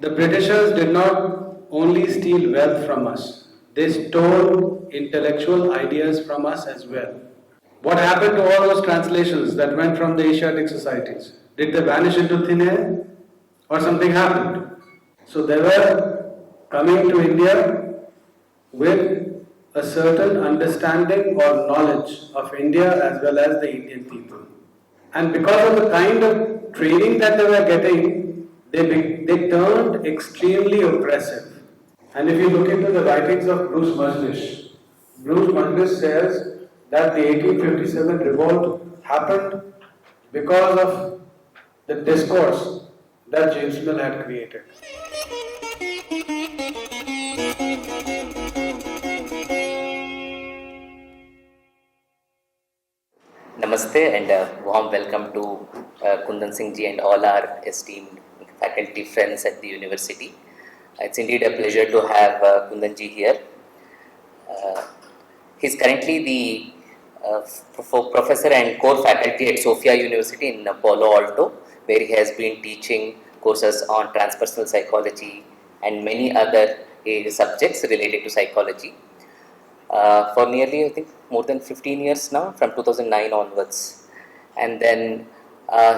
The Britishers did not only steal wealth from us, they stole intellectual ideas from us as well. What happened to all those translations that went from the Asiatic societies? Did they vanish into thin air? Or something happened? So they were coming to India with a certain understanding or knowledge of India as well as the Indian people. And because of the kind of training that they were getting, they turned extremely oppressive. And if you look into the writings of Bruce Majlish says that the 1857 revolt happened because of the discourse that James Mill had created. Namaste and a warm welcome to Kundan Singh ji and all our esteemed faculty friends at the university. It's indeed a pleasure to have Kundan ji here. He's currently the professor and core faculty at Sofia University in Palo Alto, where he has been teaching courses on transpersonal psychology and many other subjects related to psychology. For nearly, I think, more than 15 years now, from 2009 onwards. And then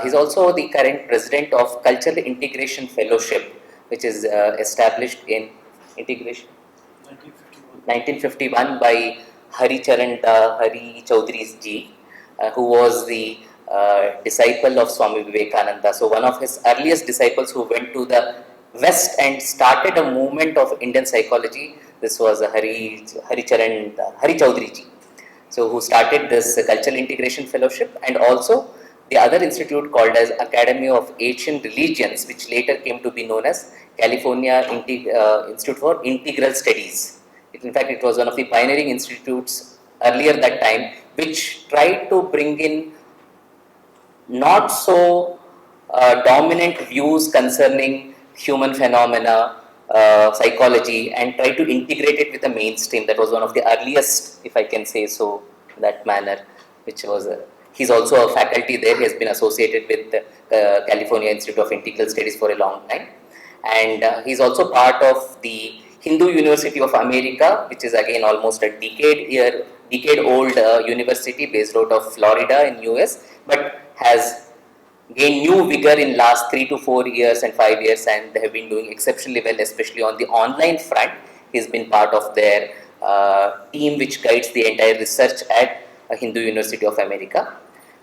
he's also the current president of Cultural Integration Fellowship, which is established in 1951 by Hari Chaudhary ji, who was the disciple of Swami Vivekananda. So one of his earliest disciples who went to the West and started a movement of Indian psychology. This was Hari Chaudhary ji, so who started this Cultural Integration Fellowship, and also the other institute called as Academy of Asian Religions, which later came to be known as California Institute for Integral Studies. In fact, it was one of the pioneering institutes earlier that time, which tried to bring in not so dominant views concerning human phenomena, psychology, and try to integrate it with the mainstream. That was one of the earliest, if I can say so, in that manner, which was he's also a faculty there. He has been associated with the California Institute of Integral Studies for a long time, and he's also part of the Hindu University of America, which is again almost a decade-old university based out of Florida in US, but has gained new vigor in last 3 to 4 years and 5 years, and they have been doing exceptionally well, especially on the online front. He's been part of their team which guides the entire research at Hindu University of America.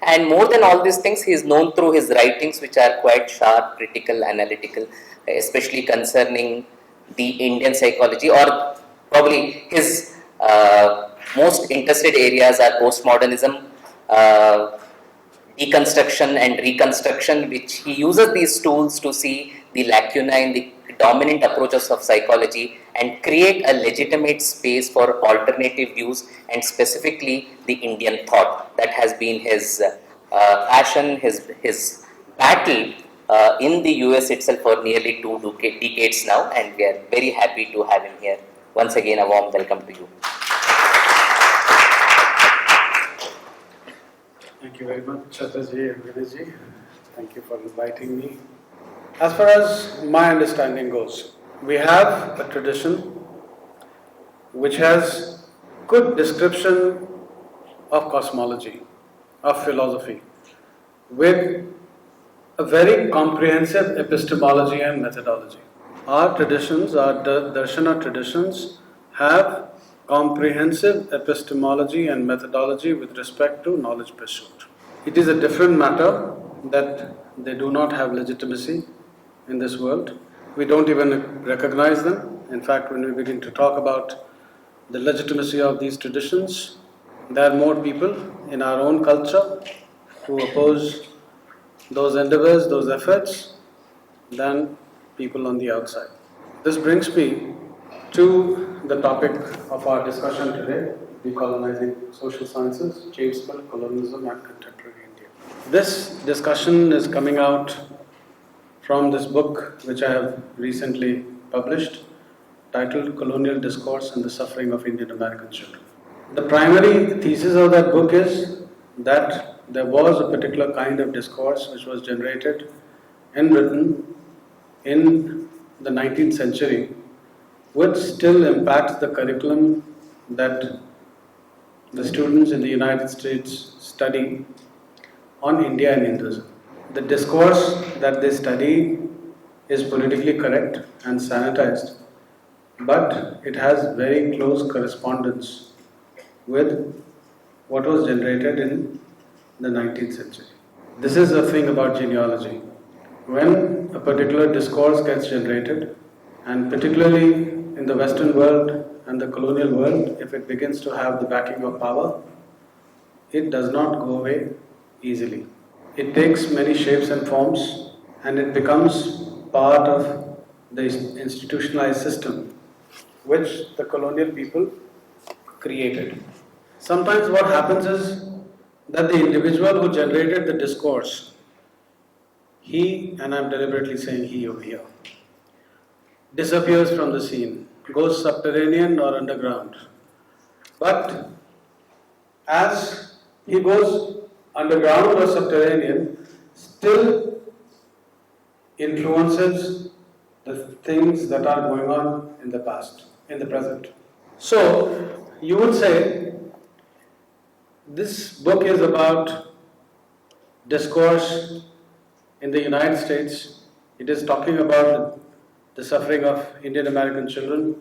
And more than all these things, he is known through his writings, which are quite sharp, critical, analytical, especially concerning the Indian psychology, or probably his most interested areas are postmodernism, deconstruction and reconstruction, which he uses these tools to see the lacuna in the dominant approaches of psychology and create a legitimate space for alternative views, and specifically the Indian thought. That has been his passion, his battle in the US itself for nearly 2 decades now, and we are very happy to have him here. Once again, a warm welcome to you. Thank you very much, Chhatraji and Vinayji. Thank you for inviting me. As far as my understanding goes, we have a tradition which has good description of cosmology, of philosophy, with a very comprehensive epistemology and methodology. Our traditions, our Darshana traditions, have comprehensive epistemology and methodology with respect to knowledge pursuit. It is a different matter that they do not have legitimacy in this world. We don't even recognize them. In fact, when we begin to talk about the legitimacy of these traditions, there are more people in our own culture who oppose those endeavors, those efforts, than people on the outside. This brings me to the topic of our discussion today, Decolonizing Social Sciences, James Mill, Colonialism and Contemporary India. This discussion is coming out from this book which I have recently published, titled Colonial Discourse and the Suffering of Indian American Children. The primary thesis of that book is that there was a particular kind of discourse which was generated in Britain in the 19th century, which still impacts the curriculum that the students in the United States study on India and Hinduism. The discourse that they study is politically correct and sanitized, but it has very close correspondence with what was generated in the 19th century. This is the thing about genealogy. When a particular discourse gets generated, and particularly in the Western world and the colonial world, if it begins to have the backing of power, it does not go away easily. It takes many shapes and forms, and it becomes part of the institutionalized system which the colonial people created. Sometimes what happens is that the individual who generated the discourse, he, and I'm deliberately saying he over here, disappears from the scene, goes subterranean or underground. But as he goes underground or subterranean, still influences the things that are going on in the past, in the present. So, you would say this book is about discourse in the United States. It is talking about the suffering of Indian American children.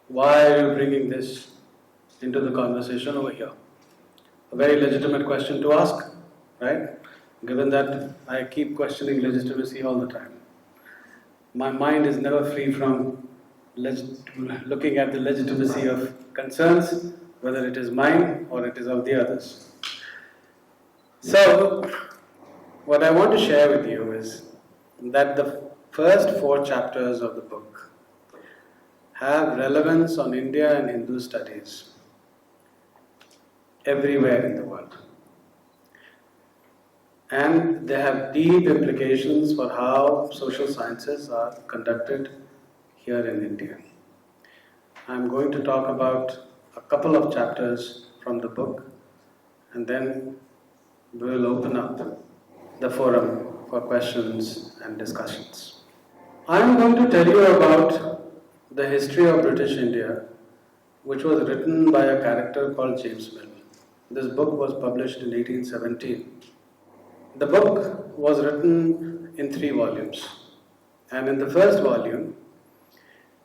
Why are you bringing this into the conversation over here? A very legitimate question to ask, right? Given that I keep questioning legitimacy all the time. My mind is never free from looking at the legitimacy of concerns, whether it is mine or it is of the others. So, what I want to share with you is that the first 4 chapters of the book have relevance on India and Hindu studies everywhere in the world. And they have deep implications for how social sciences are conducted here in India. I'm going to talk about a couple of chapters from the book, and then we will open up the forum for questions and discussions. I'm going to tell you about the history of British India, which was written by a character called James Mill. This book was published in 1817. The book was written in 3 volumes, and in the first volume,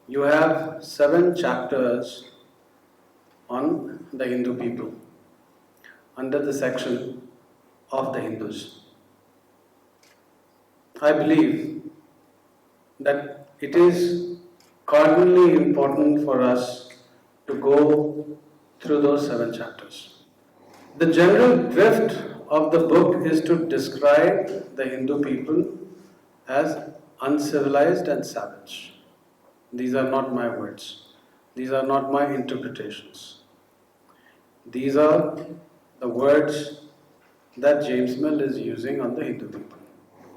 you have 7 chapters on the Hindu people under the section of the Hindus. I believe that it is cardinally important for us to go through those 7 chapters. The general drift of the book is to describe the Hindu people as uncivilized and savage. These are not my words. These are not my interpretations. These are the words that James Mill is using on the Hindu people.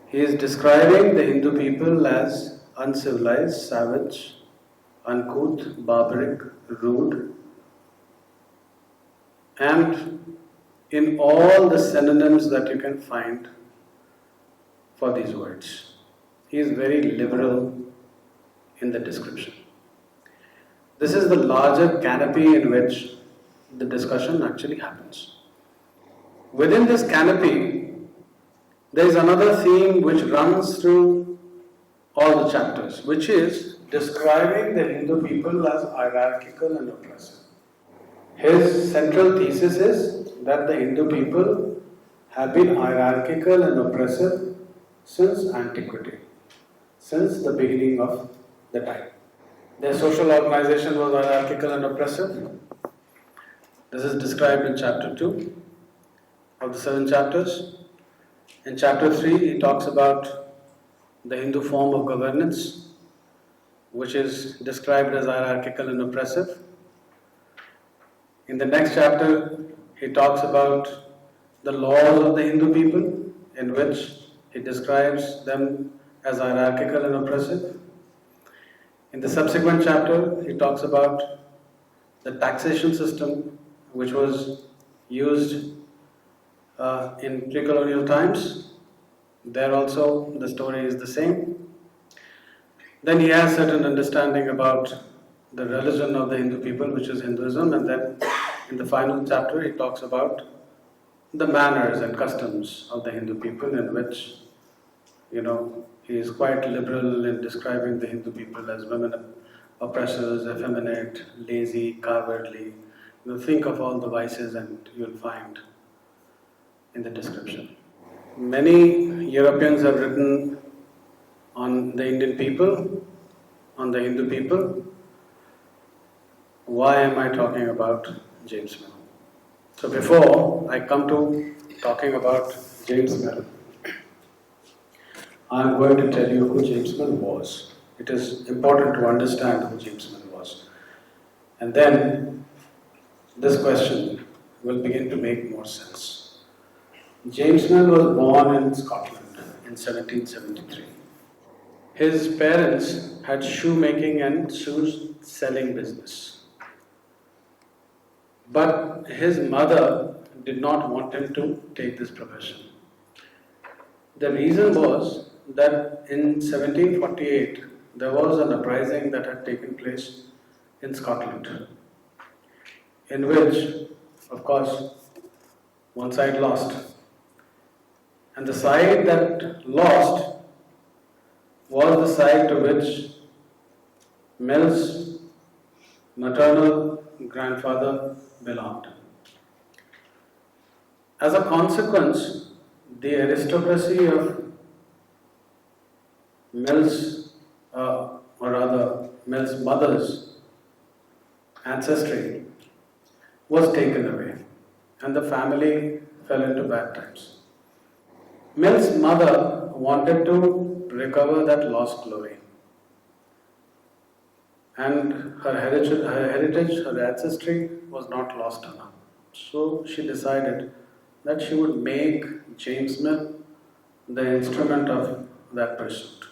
He is describing the Hindu people as uncivilized, savage, uncouth, barbaric, rude, and in all the synonyms that you can find for these words. He is very liberal in the description. This is the larger canopy in which the discussion actually happens. Within this canopy, there is another theme which runs through all the chapters, which is describing the Hindu people as hierarchical and oppressive. His central thesis is that the Hindu people have been hierarchical and oppressive since antiquity, since the beginning of the time. Their social organization was hierarchical and oppressive. This is described in chapter 2 of the 7 chapters. In chapter 3, he talks about the Hindu form of governance, which is described as hierarchical and oppressive. In the next chapter, he talks about the laws of the Hindu people, in which he describes them as hierarchical and oppressive. In the subsequent chapter, he talks about the taxation system, which was used in pre-colonial times. There also, the story is the same. Then he has certain understanding about the religion of the Hindu people, which is Hinduism, and then in the final chapter he talks about the manners and customs of the Hindu people, in which, he is quite liberal in describing the Hindu people as women oppressors, effeminate, lazy, cowardly. Think of all the vices and you'll find in the description. Many Europeans have written on the Indian people, on the Hindu people. Why am I talking about James Mill? So before I come to talking about James Mill, I am going to tell you who James Mill was. It is important to understand who James Mill was. And then this question will begin to make more sense. James Mill was born in Scotland in 1773. His parents had shoemaking and shoe selling business. But his mother did not want him to take this profession. The reason was that in 1748 there was an uprising that had taken place in Scotland, in which, of course, one side lost. And the side that lost was the side to which Mill's maternal grandfather belonged. As a consequence, the aristocracy of Mill's mother's ancestry was taken away, and the family fell into bad times. Mill's mother wanted to recover that lost glory, and her heritage, her ancestry was not lost on her. So she decided that she would make James Mill the instrument of that pursuit.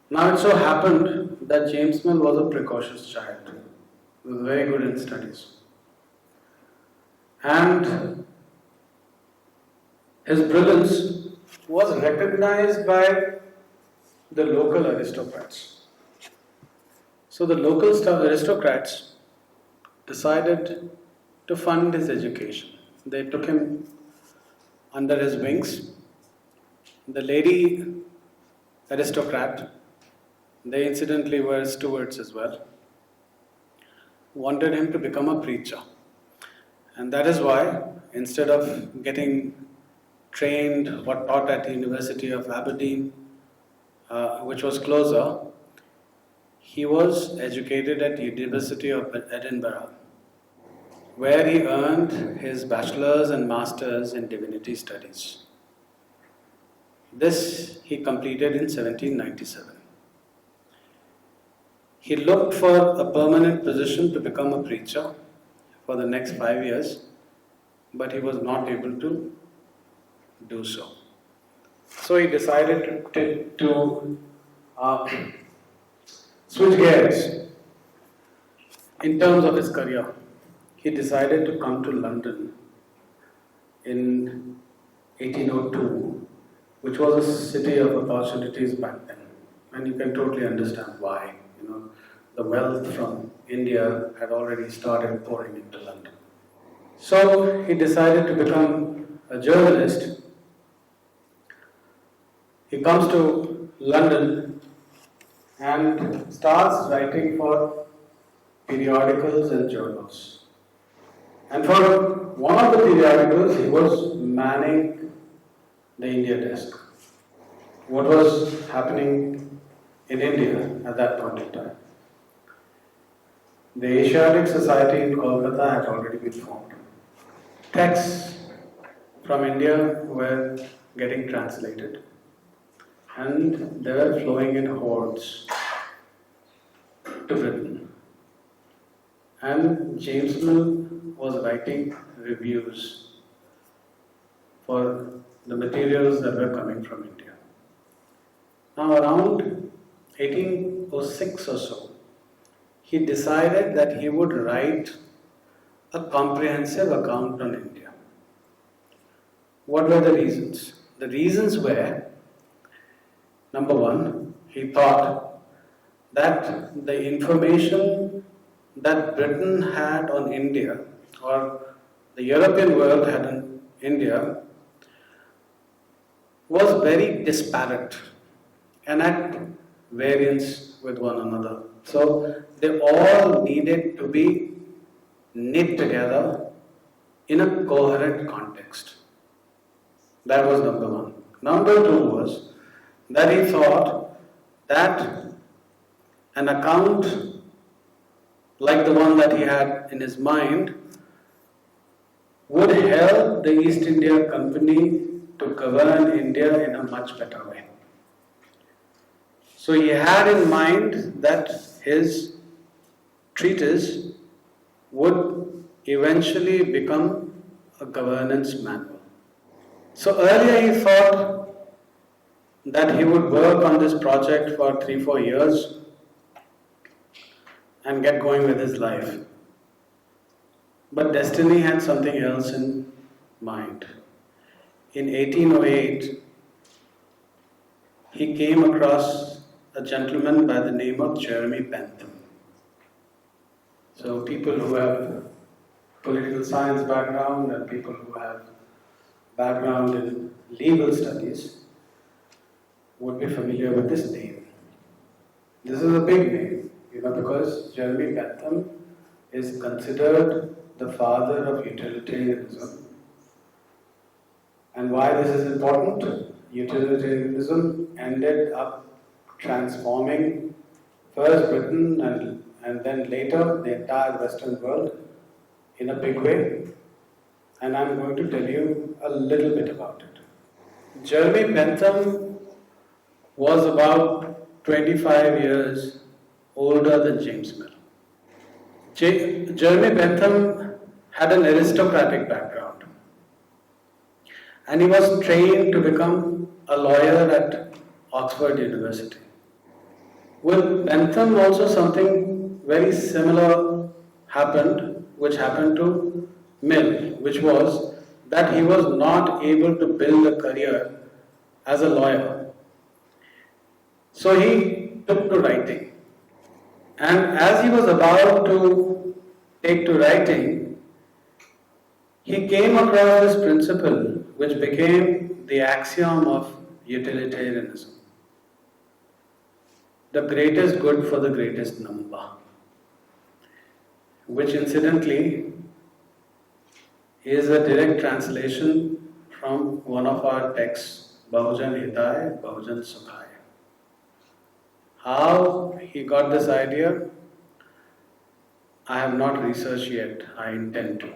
Now it so happened that James Mill was a precocious child, he was very good in studies. And his brilliance was recognized by the local aristocrats. So the local aristocrats decided to fund his education. They took him under his wings. The lady aristocrat, they incidentally were stewards as well, wanted him to become a preacher. And that is why, instead of getting trained or taught at the University of Aberdeen, which was closer, he was educated at the University of Edinburgh, where he earned his bachelor's and master's in divinity studies. This he completed in 1797. He looked for a permanent position to become a preacher for the next 5 years, but he was not able to do so. So he decided to switch gears in terms of his career. He decided to come to London in 1802, which was a city of opportunities back then. And you can totally understand why. The wealth from India had already started pouring into London. So he decided to become a journalist. He comes to London and starts writing for periodicals and journals. And for one of the periodicals, he was manning the India desk. What was happening in India at that point in time? The Asiatic Society in Kolkata had already been formed. Texts from India were getting translated, and they were flowing in hordes to Britain. And James Mill was writing reviews for the materials that were coming from India. Now around 1806 or so, he decided that he would write a comprehensive account on India. What were the reasons? The reasons were, number one, he thought that the information that Britain had on India, or the European world had on India, was very disparate and at variance with one another. So they all needed to be knit together in a coherent context. That was number one. Number two was that he thought that an account like the one that he had in his mind would help the East India Company to govern India in a much better way. So he had in mind that his treatise would eventually become a governance manual. So earlier he thought that he would work on this project for 3-4 years and get going with his life. But destiny had something else in mind. In 1808, he came across a gentleman by the name of Jeremy Bentham. So people who have political science background and people who have background in legal studies would be familiar with this name. This is a big name, because Jeremy Bentham is considered the father of utilitarianism. And why this is important? Utilitarianism ended up transforming first Britain and then later the entire Western world in a big way. And I'm going to tell you a little bit about it. Jeremy Bentham was about 25 years older than James Mill. Jeremy Bentham had an aristocratic background, and he was trained to become a lawyer at Oxford University. With Bentham also something very similar happened, which happened to Mill, which was that he was not able to build a career as a lawyer. So he took to writing. And as he was about to take to writing, he came across this principle which became the axiom of utilitarianism. The greatest good for the greatest number, which incidentally is a direct translation from one of our texts, Bahujan Hitaya, Bahujan Sukhaya. How he got this idea, I have not researched yet, I intend to.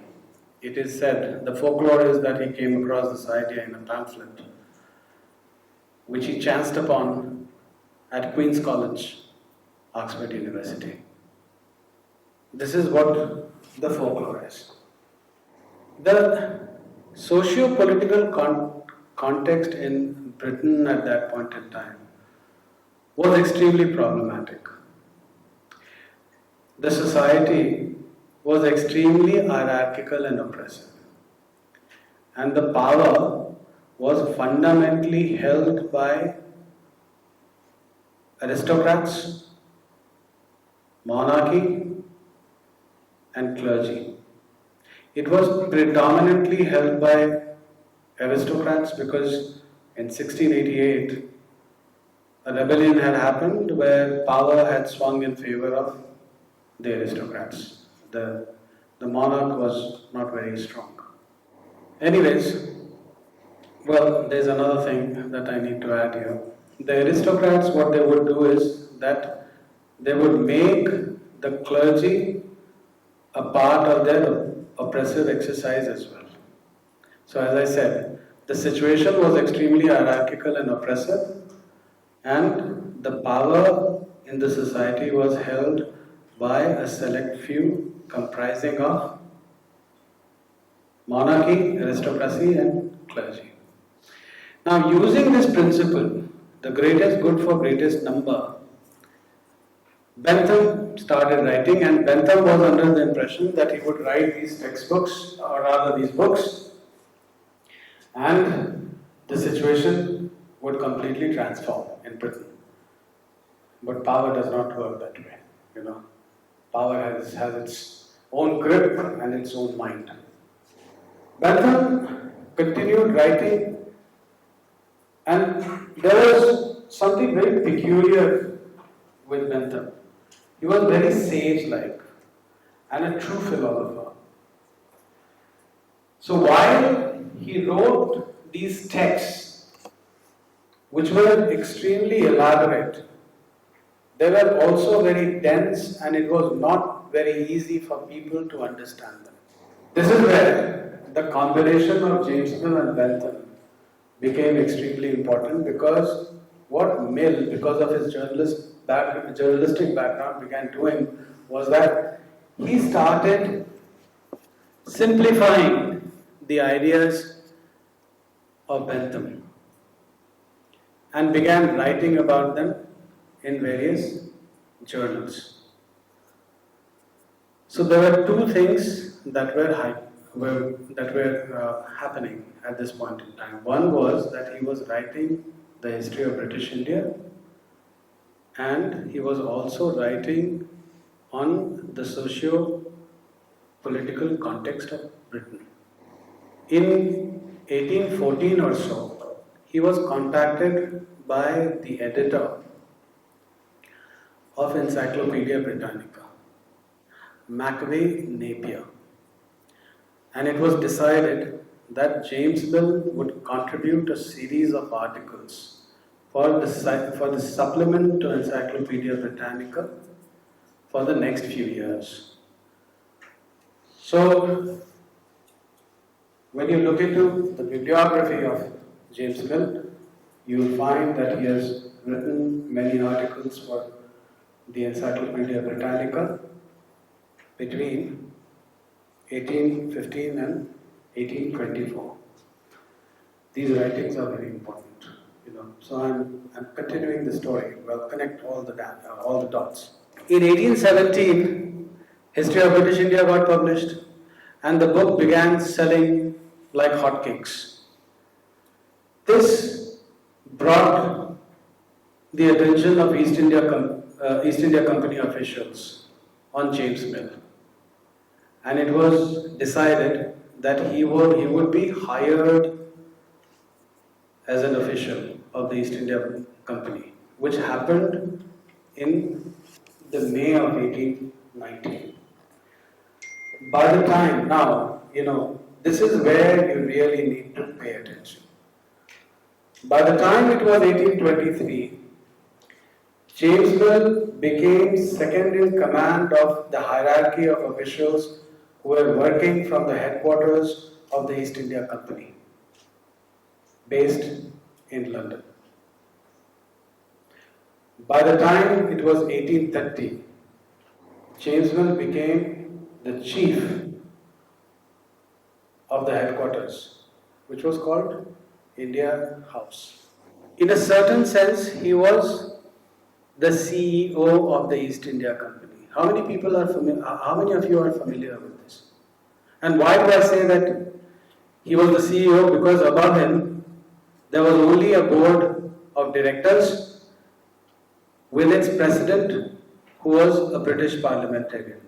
It is said, the folklore is that he came across this idea in a pamphlet, which he chanced upon at Queen's College, Oxford University. This is what the folklore is. The socio-political context in Britain at that point in time was extremely problematic. The society was extremely hierarchical and oppressive, and the power was fundamentally held by aristocrats, monarchy, and clergy. It was predominantly held by aristocrats because in 1688 a rebellion had happened where power had swung in favor of the aristocrats. The monarch was not very strong. Anyways, well, there's another thing that I need to add here. The aristocrats, what they would do is that they would make the clergy a part of their oppressive exercise as well. So as I said, the situation was extremely hierarchical and oppressive, and the power in the society was held by a select few comprising of monarchy, aristocracy, and clergy. Now, using this principle, the greatest good for greatest number, Bentham started writing, and Bentham was under the impression that he would write these textbooks, or rather these books, and the situation would completely transform in Britain. But power does not work that way. Power has its own grip and its own mind. Bentham continued writing, and there was something very peculiar with Bentham. He was very sage-like and a true philosopher. So while he wrote these texts, which were extremely elaborate, they were also very dense, and it was not very easy for people to understand them. This is where the combination of James Mill and Bentham became extremely important, because what Mill, because of his journalistic background, began doing was that he started simplifying the ideas of Bentham and began writing about them in various journals. So there were two things that were happening at this point in time. One was that he was writing the history of British India, and he was also writing on the socio-political context of Britain. In 1814 or so, he was contacted by the editor of Encyclopedia Britannica, Macquarie Napier, and it was decided that James Mill would contribute a series of articles for the supplement to Encyclopedia Britannica for the next few years. So, when you look into the bibliography of James Mill, you will find that he has written many articles for the Encyclopedia Britannica between 1815 and 1824. These writings are very important, So I'm continuing the story. We'll connect all the dots. In 1817, History of British India got published, and the book began selling like hotcakes. This brought the attention of East India Company officials on James Mill, and it was decided that he would be hired as an official of the East India Company, which happened in the May of 1819. By the time, now, this is where you really need to pay attention. By the time it was 1823, James Mill became second in command of the hierarchy of officials who were working from the headquarters of the East India Company, based in London. By the time it was 1830, James Mill became the chief of the headquarters, which was called India House. In a certain sense, he was the CEO of the East India Company. How many of you are familiar with this? And why do I say that he was the CEO? Because above him, there was only a board of directors with its president, who was a British parliamentarian.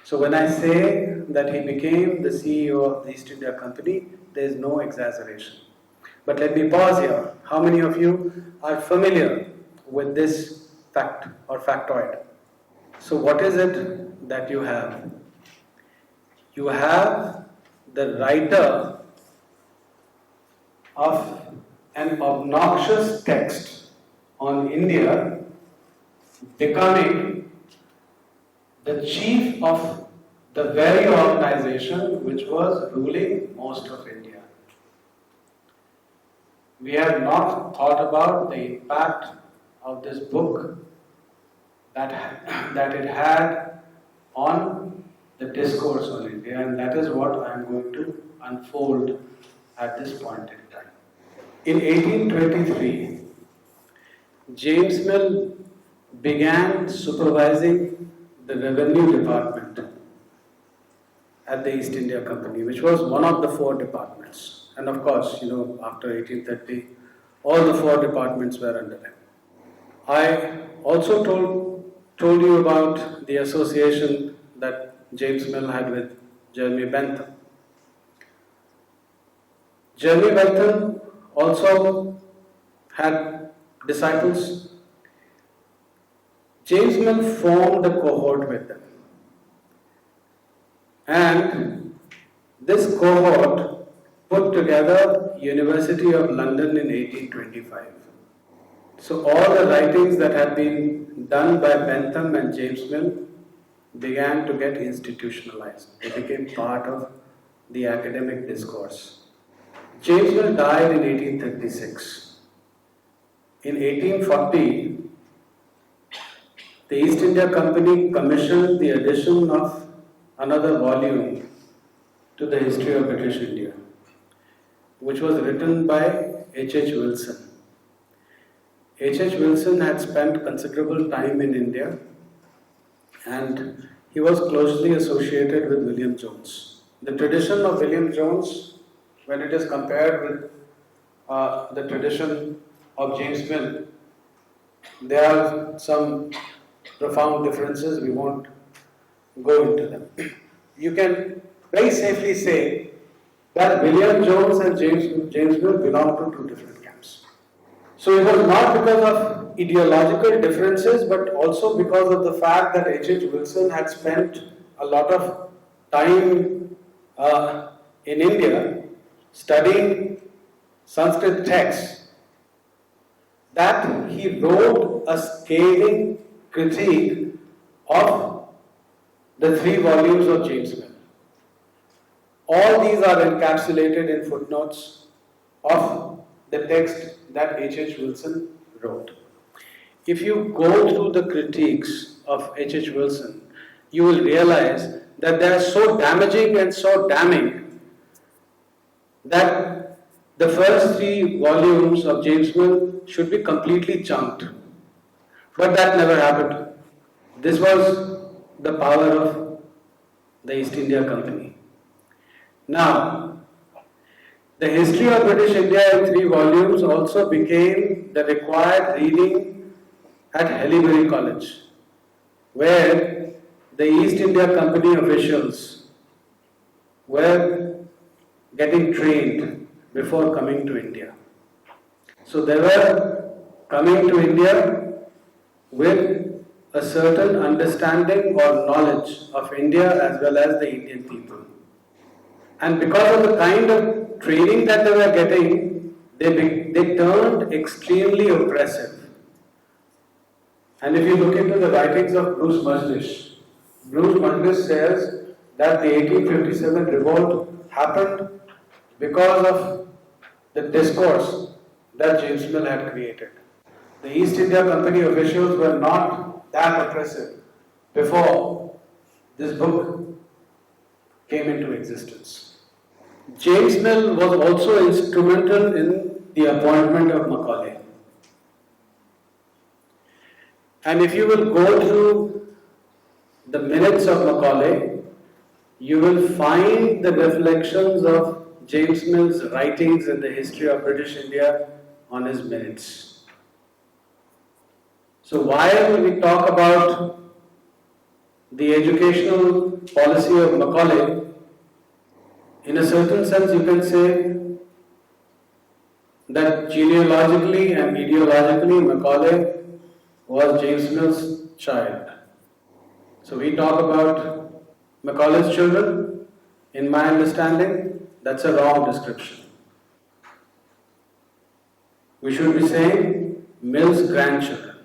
So when I say that he became the CEO of the East India Company, there is no exaggeration. But let me pause here. How many of you are familiar with this fact or factoid? So what is it that you have? You have the writer of an obnoxious text on India becoming the chief of the very organization which was ruling most of India. We have not thought about the impact of this book that it had on the discourse on India, and that is what I am going to unfold at this point in time. In 1823, James Mill began supervising the revenue department at the East India Company, which was one of the 4 departments. And of course, after 1830, all the 4 departments were under him. I also told you about the association that James Mill had with Jeremy Bentham. Jeremy Bentham also had disciples. James Mill formed a cohort with them. And this cohort put together University of London in 1825. So all the writings that had been done by Bentham and James Mill began to get institutionalized. They became part of the academic discourse. James Mill died in 1836. In 1840, the East India Company commissioned the edition of another volume to the history of British India, which was written by H.H. Wilson. H.H. Wilson had spent considerable time in India and he was closely associated with William Jones. The tradition of William Jones, when it is compared with the tradition of James Mill, there are some profound differences. We won't go into them. You can very safely say that William Jones and James Mill belong to two different camps. So it was not because of ideological differences, but also because of the fact that H.H. Wilson had spent a lot of time in India studying Sanskrit texts, that he wrote a scathing critique of the 3 volumes of James Mill. All these are encapsulated in footnotes of the text that H.H. Wilson wrote. If you go through the critiques of H.H. Wilson, you will realize that they are so damaging and so damning that the first 3 volumes of James Mill should be completely chunked. But that never happened. This was the power of the East India Company. Now, the history of British India in 3 volumes also became the required reading at Haileybury College, where the East India Company officials were getting trained before coming to India. So they were coming to India with a certain understanding or knowledge of India as well as the Indian people. And because of the kind of training that they were getting, they turned extremely oppressive. And if you look into the writings of Bruce Majlish says that the 1857 revolt happened because of the discourse that James Mill had created. The East India Company officials were not that oppressive before this book came into existence. James Mill was also instrumental in the appointment of Macaulay. And if you will go through the minutes of Macaulay, you will find the reflections of James Mill's writings in the history of British India on his minutes. So while we talk about the educational policy of Macaulay, in a certain sense you can say that genealogically and ideologically Macaulay was James Mill's child. So we talk about Macaulay's children. In my understanding, that's a wrong description. We should be saying Mill's grandchildren.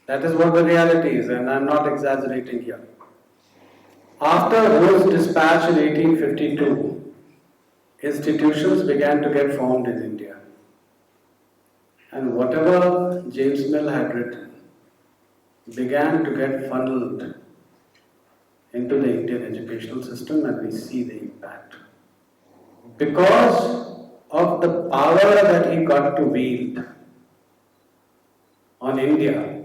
That is what the reality is, and I'm not exaggerating here. After Wool's dispatch in 1852, institutions began to get formed in India. And whatever James Mill had written began to get funneled into the Indian educational system, and we see the impact. Because of the power that he got to wield on India,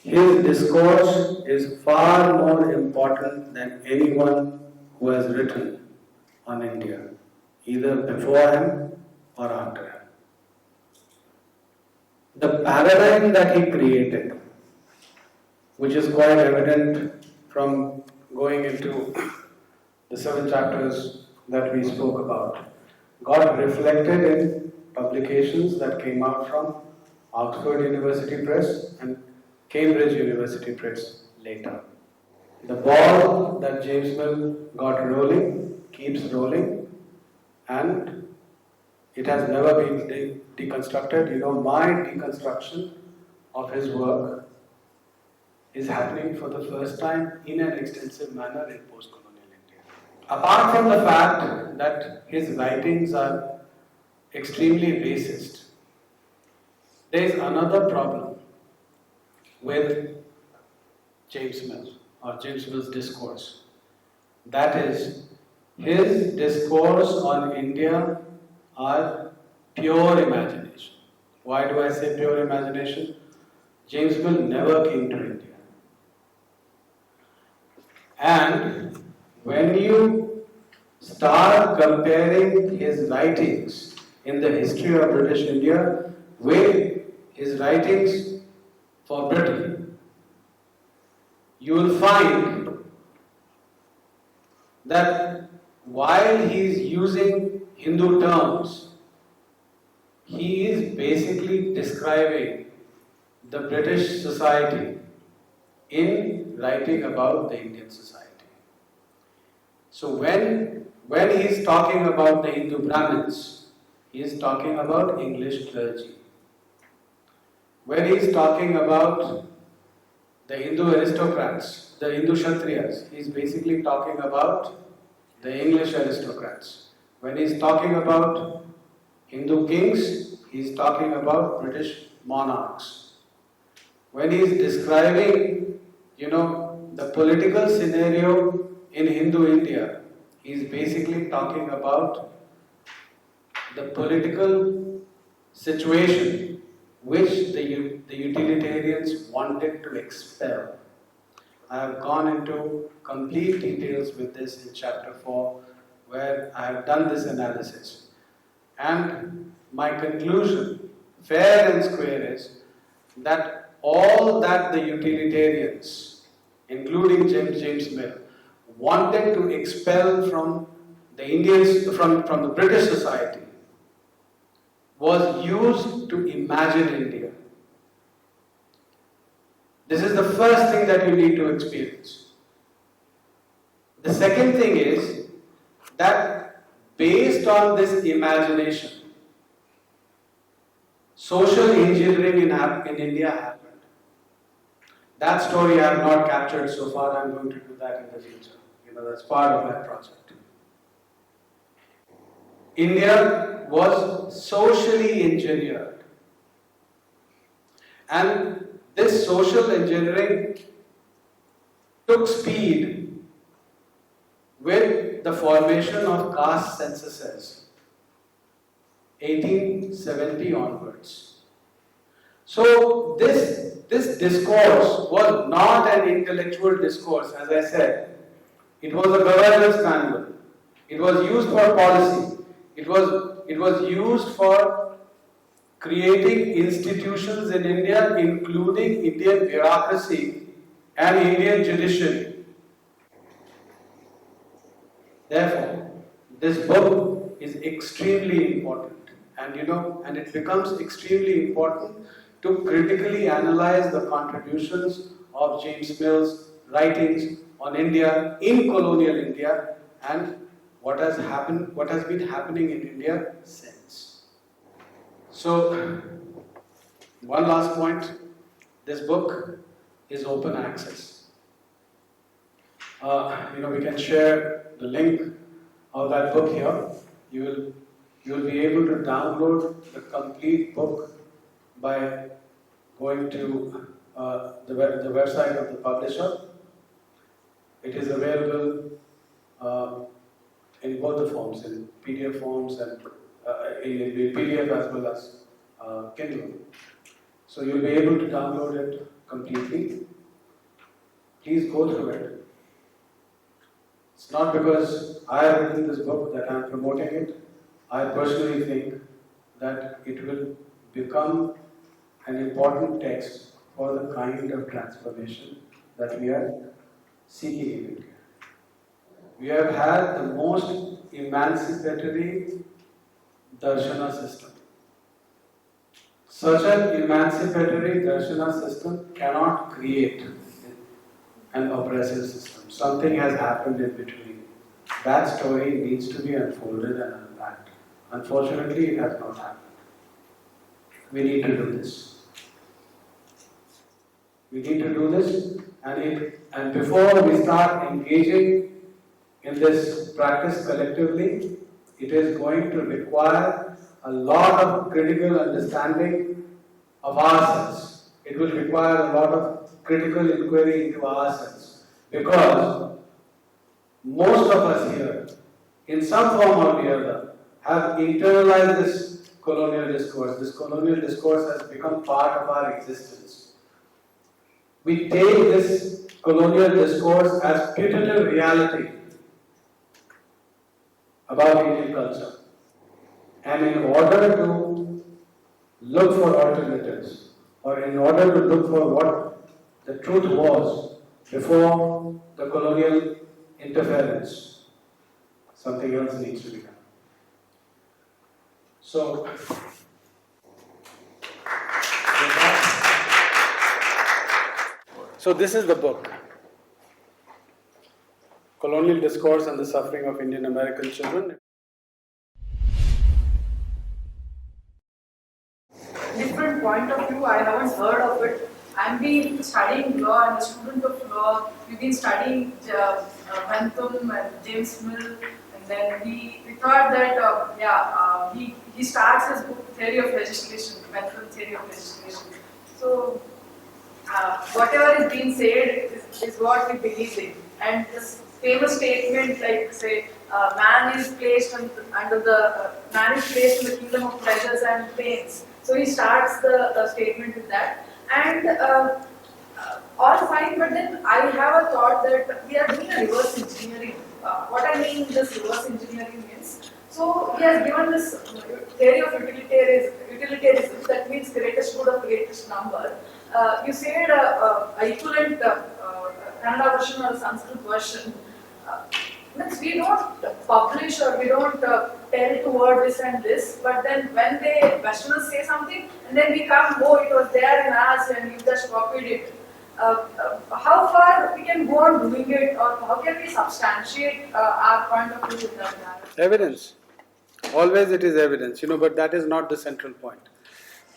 his discourse is far more important than anyone who has written on India, either before him or after him. the paradigm that he created, which is quite evident from going into the 7 chapters that we spoke about, got reflected in publications that came out from Oxford University Press and Cambridge University Press later. The ball that James Mill got rolling keeps rolling, and it has never been deconstructed. My deconstruction of his work is happening for the first time in an extensive manner in post-colonial India. Apart from the fact that his writings are extremely racist, there is another problem with James Mill or James Mill's discourse. That is, his discourse on India are pure imagination. Why do I say pure imagination? James Mill never came to India. And when you start comparing his writings in the history of British India with his writings for Britain, you will find that while he is using Hindu terms, he is basically describing the British society in writing about the Indian society. So when he is talking about the Hindu Brahmins, he is talking about English clergy. When he is talking about the Hindu aristocrats, the Hindu Kshatriyas, he is basically talking about the English aristocrats. When he is talking about Hindu kings, he is talking about British monarchs. When he is describing, the political scenario in Hindu India, he is basically talking about the political situation which the utilitarians wanted to expel. I have gone into complete details with this in chapter 4, where I have done this analysis. And my conclusion, fair and square, is that all that the utilitarians, including James Mill, wanted to expel from the Indians, from the British society, was used to imagine India. This is the first thing that you need to experience. The second thing is that based on this imagination, social engineering in India happened. That story I have not captured so far. I am going to do that in the future. That's part of my project. India was socially engineered. And this social engineering took speed with the formation of caste censuses, 1870 onwards. So this discourse was not an intellectual discourse, as I said. It was a governance manual. It was used for policy. It was used for creating institutions in India, including Indian bureaucracy and Indian judiciary. Therefore, this book is extremely important, and it becomes extremely important to critically analyze the contributions of James Mill's writings on India in colonial India and what has been happening in India since. So, one last point, this book is open access. We can share the link of that book here. You will be able to download the complete book by going to the website of the publisher. It is available in both the forms, in PDF forms and in PDF as well as Kindle. So you'll be able to download it completely. Please go through it. It's not because I have written this book that I am promoting it. I personally think that it will become an important text for the kind of transformation that we are seeking in India. We have had the most emancipatory darshana system. Such an emancipatory darshana system cannot create an oppressive system. Something has happened in between. That story needs to be unfolded and unpacked. Unfortunately, it has not happened. We need to do this. We need to do this, and before we start engaging in this practice collectively, it is going to require a lot of critical understanding of ourselves. It will require a lot of critical inquiry into ourselves, because most of us here, in some form or the other, have internalized this colonial discourse. This colonial discourse has become part of our existence. We take this colonial discourse as putative reality about Indian culture. And in order to look for alternatives, or in order to look for what the truth was before the colonial interference, something else needs to be done. So this is the book, Colonial Discourse and the Suffering of Indian American Children. Different point of view, I haven't heard of it. I've been studying law, I'm a student of law. We've been studying Bentham and James Mill, and then we thought that he starts his book Theory of Legislation, Bentham Theory of Legislation. So whatever is being said is what we believe in. And this famous statement, like say, man is placed in the kingdom of pleasures and pains. So he starts the statement with that, and all fine. But then I have a thought that we are doing a reverse engineering. What I mean this reverse engineering means. So he has given this theory of utilitarianism. That means greatest good of greatest number. You said equivalent Kannada version or Sanskrit version. Means we don't publish or we don't tell toward this and this, but then when they Westerners say something, and then we come, oh, it was there in us and you just copied it. How far we can go on doing it, or how can we substantiate our point of view with that? Evidence. Always it is evidence, but that is not the central point.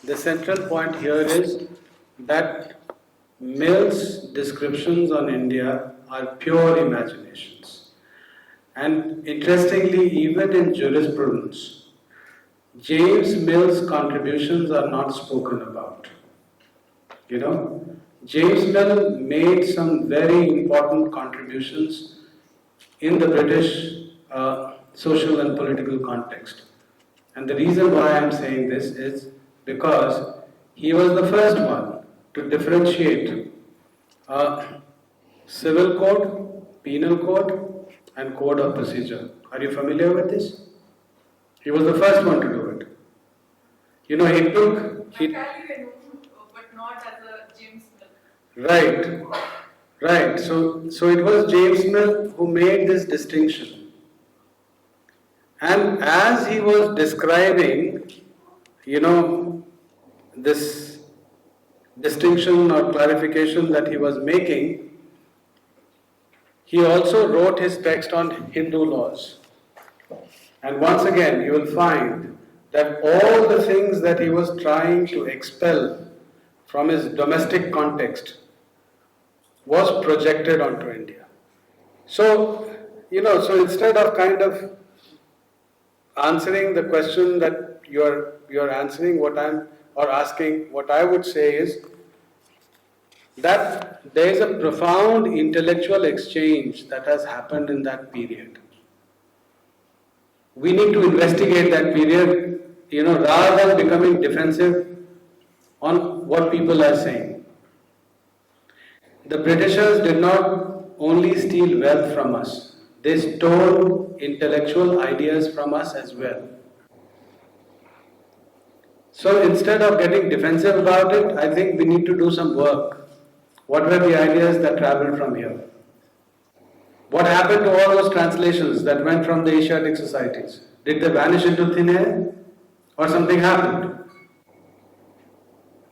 The central point here is that Mill's descriptions on India are pure imaginations. And interestingly, even in jurisprudence, James Mill's contributions are not spoken about. James Mill made some very important contributions in the British social and political context. And the reason why I am saying this is because he was the first one to differentiate civil code, penal code, and code of procedure. Are you familiar with this? He was the first one to do it. He But not as a James Mill. Right. So it was James Mill who made this distinction. And as he was describing, this distinction or clarification that he was making, he also wrote his text on Hindu laws. And once again, you will find that all the things that he was trying to expel from his domestic context was projected onto India. So instead of kind of answering the question that you're answering, asking, what I would say is that there is a profound intellectual exchange that has happened in that period. We need to investigate that period, rather than becoming defensive on what people are saying. The Britishers did not only steal wealth from us, they stole intellectual ideas from us as well. So instead of getting defensive about it, I think we need to do some work. What were the ideas that traveled from here? What happened to all those translations that went from the Asiatic societies? Did they vanish into thin air? Or something happened?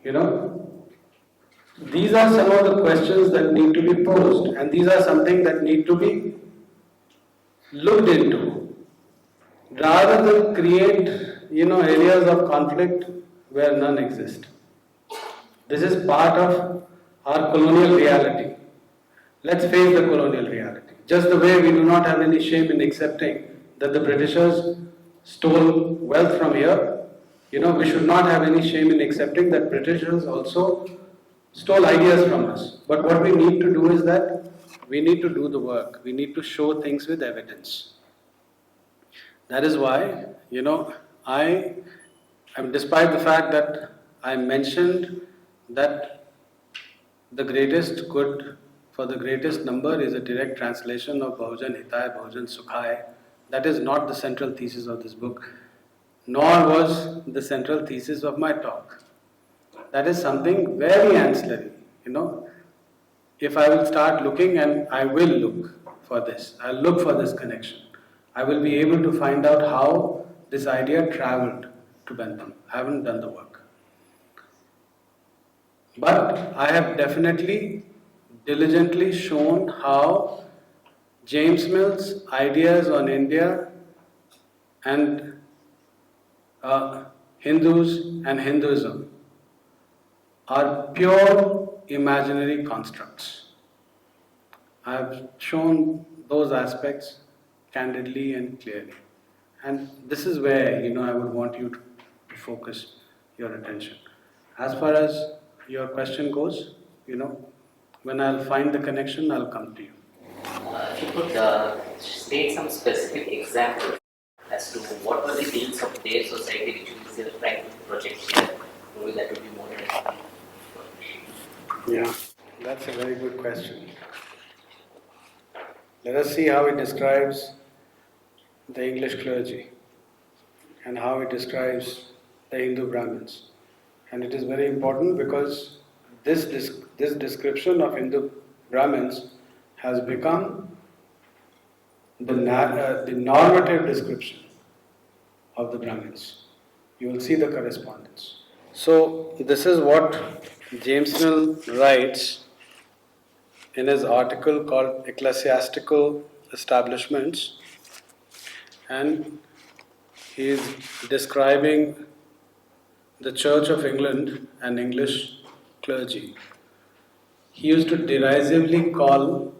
You know? These are some of the questions that need to be posed, and these are something that need to be looked into. Rather than create, areas of conflict where none exist. This is part of our colonial reality. Let's face the colonial reality. Just the way we do not have any shame in accepting that the Britishers stole wealth from here, we should not have any shame in accepting that Britishers also stole ideas from us. But what we need to do is that we need to do the work. We need to show things with evidence. That is why, despite the fact that I mentioned that the greatest good for the greatest number is a direct translation of Bahujan Hitay, Bahujan Sukhai. That is not the central thesis of this book, nor was the central thesis of my talk. That is something very ancillary, If I will start looking, and I will look for this, I'll look for this connection, I will be able to find out how this idea traveled to Bentham. I haven't done the work. But I have definitely diligently shown how James Mill's ideas on India and Hindus and Hinduism are pure imaginary constructs. I have shown those aspects candidly and clearly. And this is where, I would want you to focus your attention. As far as your question goes, when I'll find the connection, I'll come to you. If you could state some specific examples as to what were the things of their society which you were trying to project here, maybe that would be more interesting. Yeah, that's a very good question. Let us see how it describes the English clergy and how it describes the Hindu Brahmins. And it is very important because this description of Hindu Brahmins has become the normative description of the Brahmins. You will see the correspondence. So this is what James Mill writes in his article called Ecclesiastical Establishments, and he is describing the Church of England and English clergy. He used to derisively call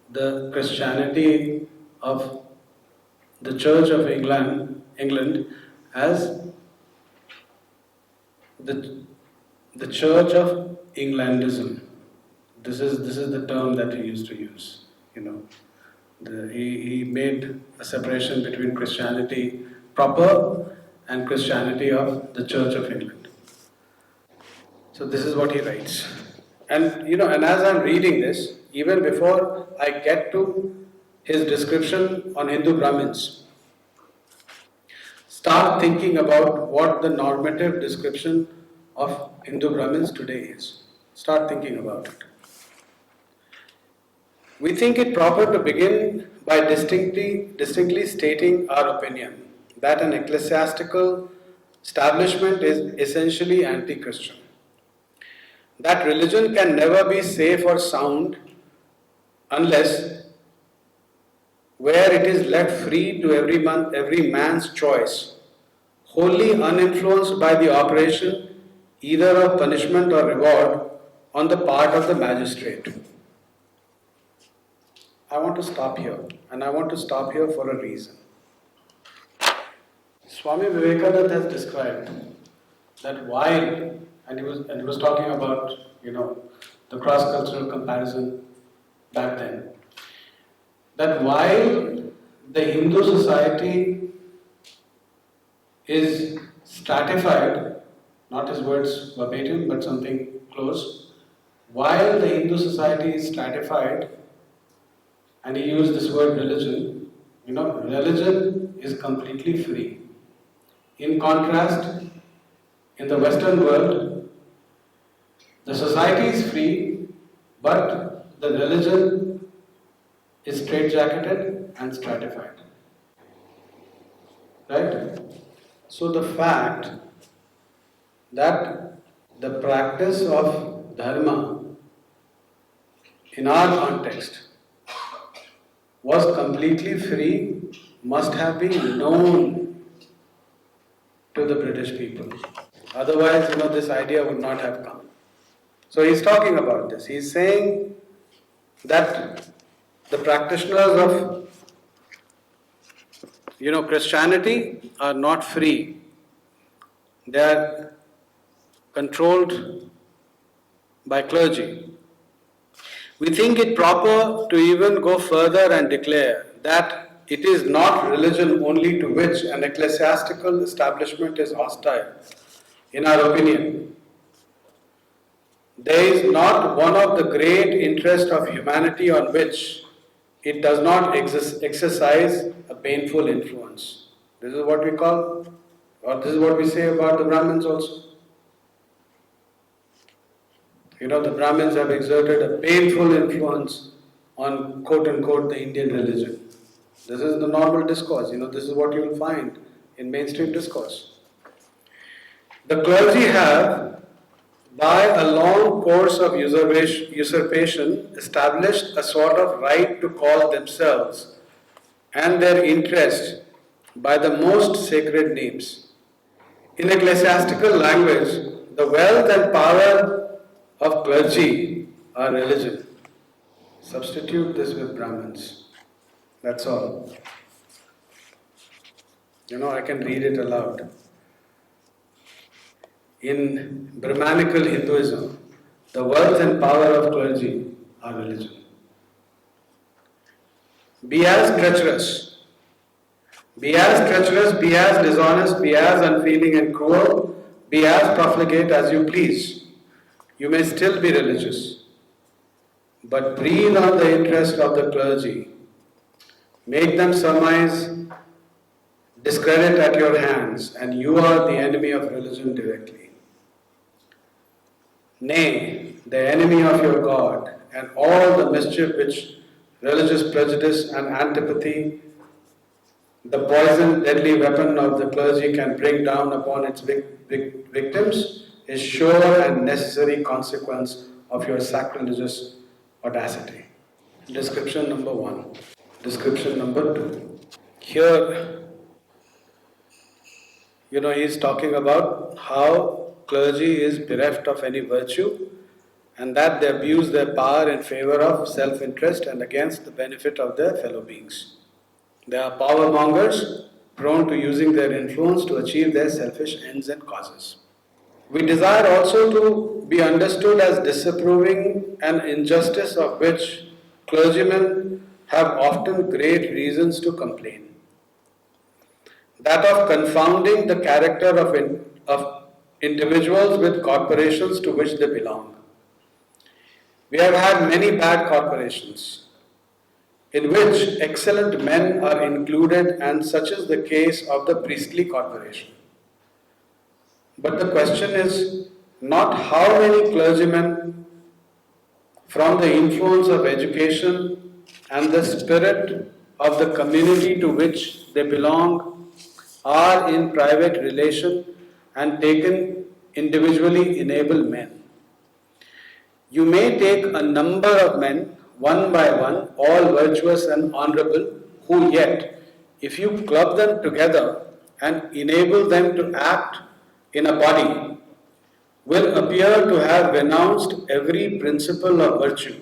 the Christianity of the Church of England as the Church of Englandism. This is the term that he used to use. He made a separation between Christianity proper and Christianity of the Church of England. So this is what he writes. And as I'm reading this, even before I get to his description on Hindu Brahmins, start thinking about what the normative description of Hindu Brahmins today is. Start thinking about it. We think it proper to begin by distinctly stating our opinion that an ecclesiastical establishment is essentially anti-Christian. That religion can never be safe or sound unless where it is left free to every man's choice, wholly uninfluenced by the operation either of punishment or reward on the part of the magistrate. I want to stop here, and I want to stop here for a reason. Swami Vivekananda has described that while, and he was talking about, the cross-cultural comparison back then, that while the Hindu society is stratified, not his words verbatim, but something close, while the Hindu society is stratified, and he used this word religion, religion is completely free. In contrast, in the Western world, the society is free, but the religion is straitjacketed and stratified. Right? So the fact that the practice of dharma in our context was completely free must have been known to the British people. Otherwise, this idea would not have come. So he's talking about this. He's saying that the practitioners of Christianity are not free. They are controlled by clergy. We think it proper to even go further and declare that it is not religion only to which an ecclesiastical establishment is hostile. In our opinion, there is not one of the great interests of humanity on which it does not exercise a painful influence. This is what we call, or this is what we say about the Brahmins also. The Brahmins have exerted a painful influence on quote unquote the Indian religion. This is the normal discourse, this is what you will find in mainstream discourse. The clergy have, by a long course of usurpation, established a sort of right to call themselves and their interest by the most sacred names. In ecclesiastical language, the wealth and power of clergy are religion. Substitute this with Brahmins. That's all. I can read it aloud. In Brahmanical Hinduism, the wealth and power of clergy are religion. Be as treacherous, be as dishonest, be as unfeeling and cruel, be as profligate as you please. You may still be religious, but breathe on the interest of the clergy. Make them surmise discredit at your hands, and you are the enemy of religion directly. Nay, the enemy of your God, and all the mischief which religious prejudice and antipathy, the poison deadly weapon of the clergy, can bring down upon its victims, is sure and necessary consequence of your sacrilegious audacity. Description number 1. Description number 2. Here, he is talking about how clergy is bereft of any virtue and that they abuse their power in favor of self-interest and against the benefit of their fellow beings. They are power mongers, prone to using their influence to achieve their selfish ends and causes. We desire also to be understood as disapproving an injustice of which clergymen have often great reasons to complain. That of confounding the character of individuals with corporations to which they belong. We have had many bad corporations in which excellent men are included, and such is the case of the priestly corporation. But the question is not how many clergymen, from the influence of education and the spirit of the community to which they belong, are in private relation and taken individually enable men. You may take a number of men, one by one, all virtuous and honorable, who yet, if you club them together and enable them to act in a body, will appear to have renounced every principle of virtue,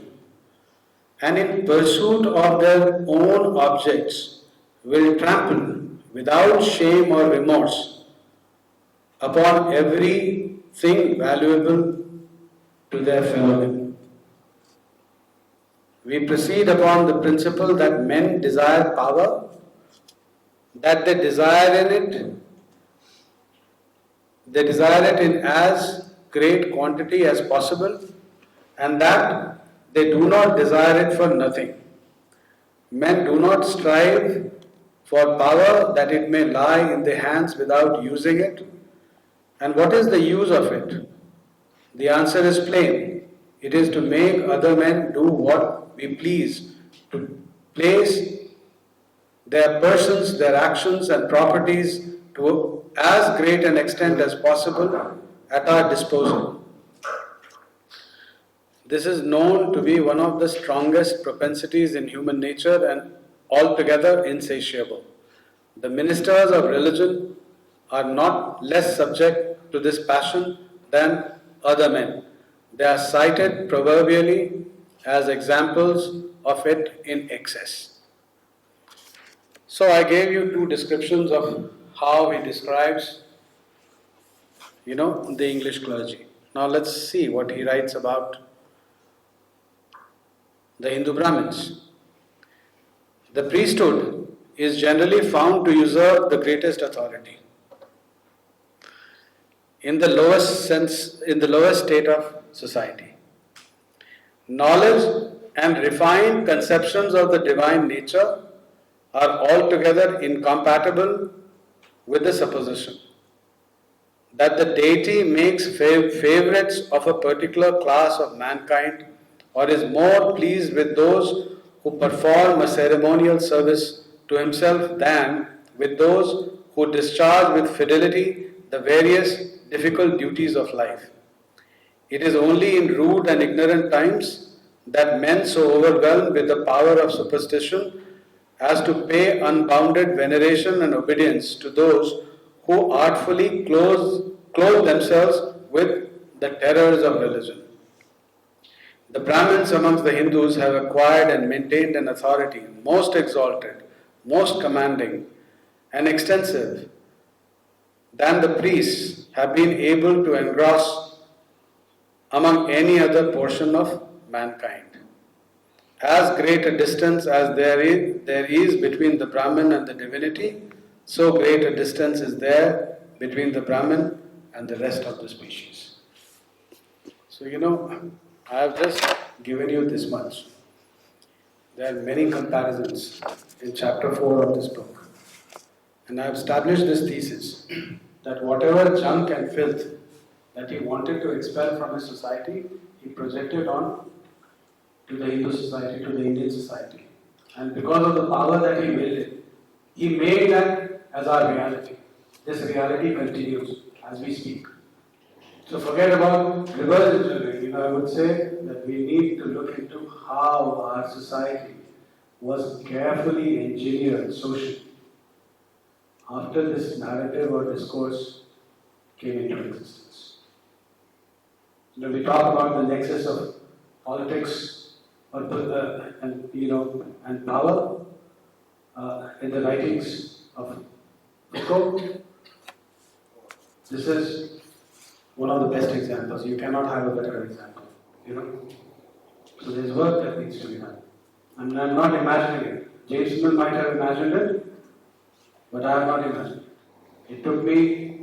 and in pursuit of their own objects will trample without shame or remorse upon everything valuable to their fellow men. We proceed upon the principle that men desire power, that they desire it in as great quantity as possible, and that they do not desire it for nothing. Men do not strive for power that it may lie in their hands without using it, And what is the use of it? The answer is plain. It is to make other men do what we please, to place their persons, their actions and properties to as great an extent as possible at our disposal. This is known to be one of the strongest propensities in human nature and altogether insatiable. The ministers of religion are not less subject to this passion than other men. They are cited proverbially as examples of it in excess. So I gave you two descriptions of how he describes, the English clergy. Now let's see what he writes about the Hindu Brahmins. The priesthood is generally found to usurp the greatest authority. In the lowest state of society. Knowledge and refined conceptions of the divine nature are altogether incompatible with the supposition that the deity makes favorites of a particular class of mankind or is more pleased with those who perform a ceremonial service to himself than with those who discharge with fidelity the various difficult duties of life. It is only in rude and ignorant times that men so overwhelmed with the power of superstition as to pay unbounded veneration and obedience to those who artfully clothe themselves with the terrors of religion. The Brahmins amongst the Hindus have acquired and maintained an authority most exalted, most commanding, and extensive than the priests have been able to engross among any other portion of mankind. As great a distance as there is between the Brahmin and the divinity, so great a distance is there between the Brahmin and the rest of the species. So I have just given you this much. There are many comparisons in chapter 4 of this book. And I have established this thesis that whatever junk and filth that he wanted to expel from his society, he projected on to the Hindu society, to the Indian society. And because of the power that he wielded, he made that as our reality. This reality continues as we speak. So forget about reverse engineering. I would say that we need to look into how our society was carefully engineered socially after this narrative or discourse came into existence. We talk about the nexus of politics and power in the writings of Foucault. This is one of the best examples. You cannot have a better example. So there's work that needs to be done. And I'm not imagining it. James Mill might have imagined it, but I have not imagined it. It took me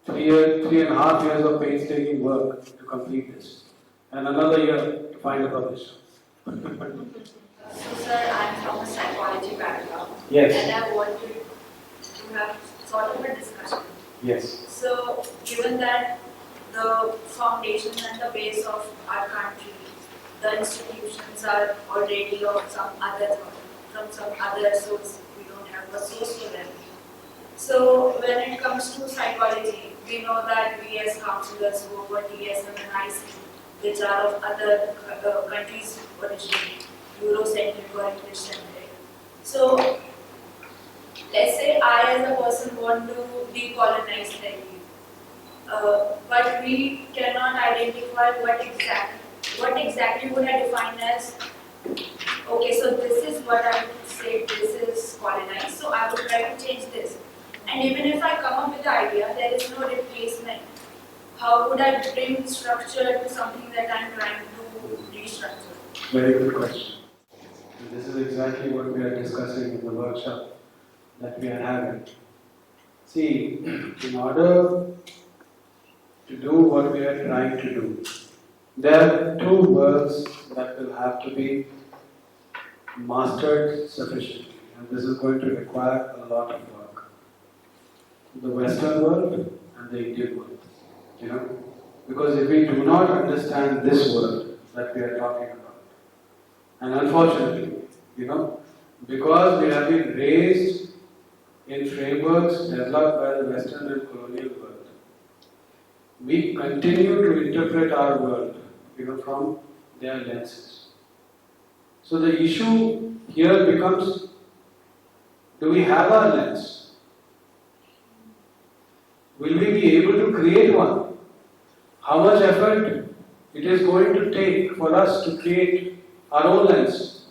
3.5 years of painstaking work to complete this, and another year to find a publisher. So, sir, I'm from a psychology background. Yes. And I wanted to have sort of a discussion. Yes. So, given that the foundation and the base of our country, the institutions are already of some other source, we don't have a source for them. So, when it comes to psychology, we know that we as counselors who over DSM and IC, which are of other countries originally, Eurocentric or English-centric. So, let's say I as a person want to decolonize Delhi, but we cannot identify what exactly would I define as, okay, so this is what I would say, this is colonized, so I would try to change this. And even if I come up with the idea, there is no replacement. How would I bring structure to something that I'm trying to restructure? Very good question. And this is exactly what we are discussing in the workshop that we are having. See, in order to do what we are trying to do, there are two worlds that will have to be mastered sufficiently, and this is going to require a lot of work. The Western world and the Indian world. you know, because if we do not understand this world that we are talking about, and unfortunately, you know, because we have been raised in frameworks developed by the Western and colonial world, we continue to interpret our world, you know, from their lenses. So the issue here becomes, do we have our lens? Will we be able to create one? How much effort it is going to take for us to create our own lens?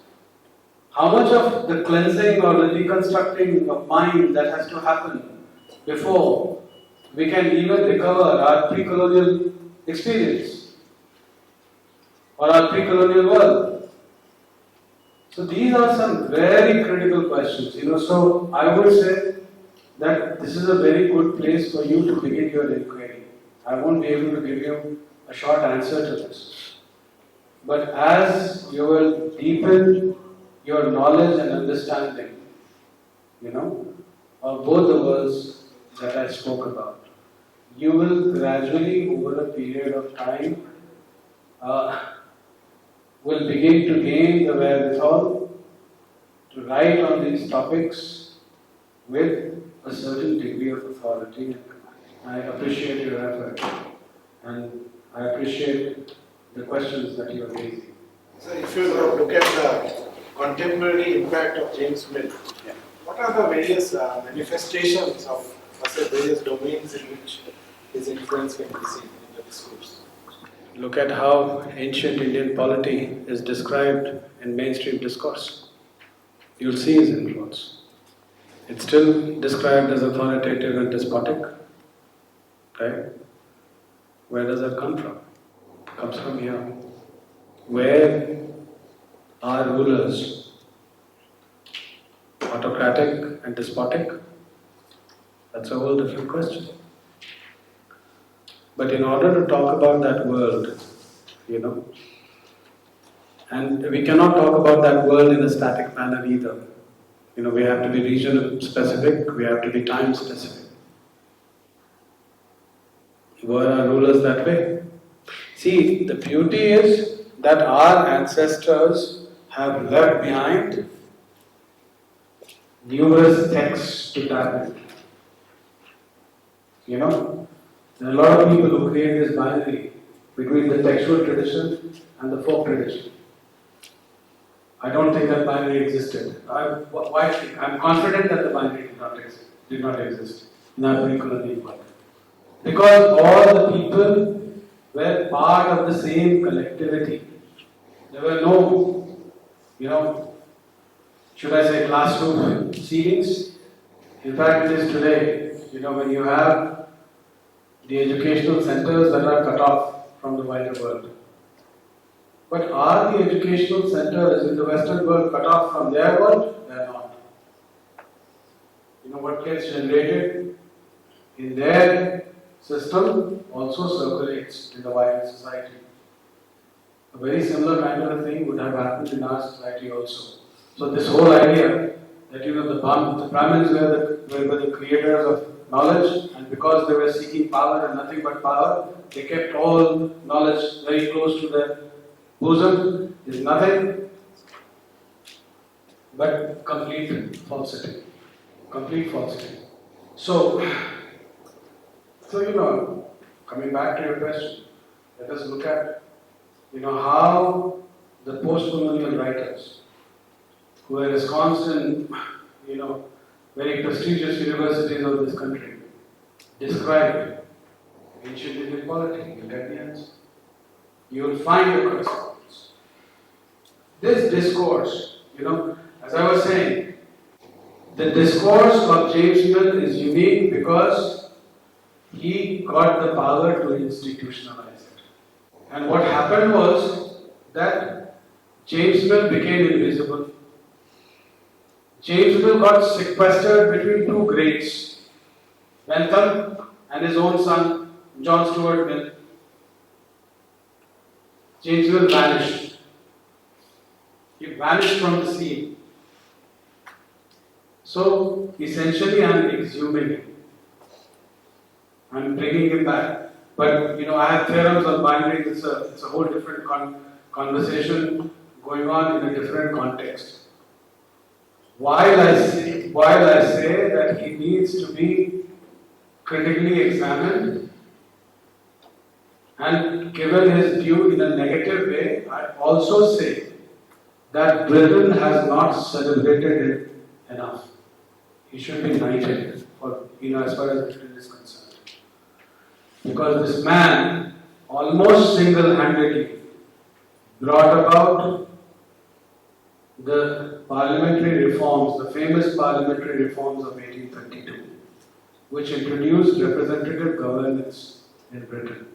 How much of the cleansing or the deconstructing of mind that has to happen before we can even recover our pre-colonial experience or our pre-colonial world? So these are some very critical questions, you know. So I would say that this is a very good place for you to begin your inquiry. I won't be able to give you a short answer to this. But as you will deepen your knowledge and understanding, you know, of both the worlds that I spoke about, you will gradually, over a period of time, will begin to gain the wherewithal to write on these topics with a certain degree of authority and command. I appreciate your effort, and I appreciate the questions that you are raising. So if you look at the contemporary impact of James Mill, Yeah. what are the various manifestations of various domains in which his influence can be seen in the discourse? Look at how ancient Indian polity is described in mainstream discourse. You'll see his influence. It's still described as authoritative and despotic, right? Where does that come from? It comes from here. Where are rulers autocratic and despotic? That's a whole different question. But in order to talk about that world, you know, and we cannot talk about that world in a static manner either. You know, we have to be region specific, we have to be time specific. Were our rulers that way? See, the beauty is that our ancestors have left behind numerous texts to tap into. You know, there are a lot of people who create this binary between the textual tradition and the folk tradition. I don't think that binary existed. I'm confident that the binary did not exist in our pre-colonial world. Because all the people were part of the same collectivity. There were no, you know, should I say classroom seatings? In fact, it is today, you know, when you have the educational centers that are cut off from the wider world. But are the educational centers in the Western world cut off from their world? They are not. You know what gets generated in their system also circulates in the wider society. A very similar kind of a thing would have happened in our society also. So this whole idea that, you know, the Brahmins were the creators of knowledge, and because they were seeking power and nothing but power, they kept all knowledge very close to their bosom, is nothing but complete falsity. Complete falsity. So you know, coming back to your question, let us look at, you know, how the post-colonial writers who were ensconced in, you know, very prestigious universities of this country described ancient Indian polity. Look at the answer. You will find the correspondence. This discourse, you know, as I was saying, the discourse of James Mill is unique because he got the power to institutionalize it. And what happened was that James Mill became invisible. James Mill got sequestered between two greats, Bentham and his own son, John Stuart Mill. James Mill vanished. He vanished from the scene. So, essentially, I am exhuming him. I am bringing him back But I have theorems on binaries. It's a whole different conversation going on in a different context. While I say that he needs to be critically examined and given his due in a negative way, I also say that Britain has not celebrated it enough. He should be knighted for, as far as Britain is concerned. Because this man almost single-handedly brought about the parliamentary reforms, the famous parliamentary reforms of 1832, which introduced representative governance in Britain.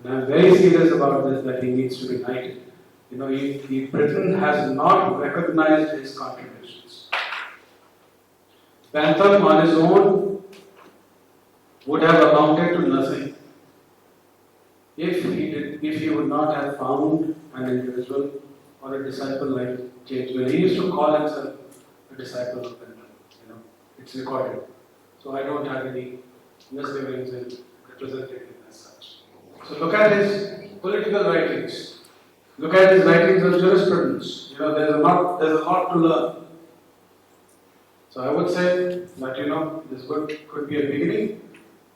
And I'm very serious about this, that he needs to be knighted. Britain has not recognized his contributions. Bentham on his own would have amounted to nothing if he would not have found an individual or a disciple like James Mill. He used to call himself a disciple of Bentham. It's recorded. So I don't have any misgivings in representing him as such. So look at his political writings. Look at his writings on jurisprudence. There's a lot to learn. So I would say that this book could be a beginning,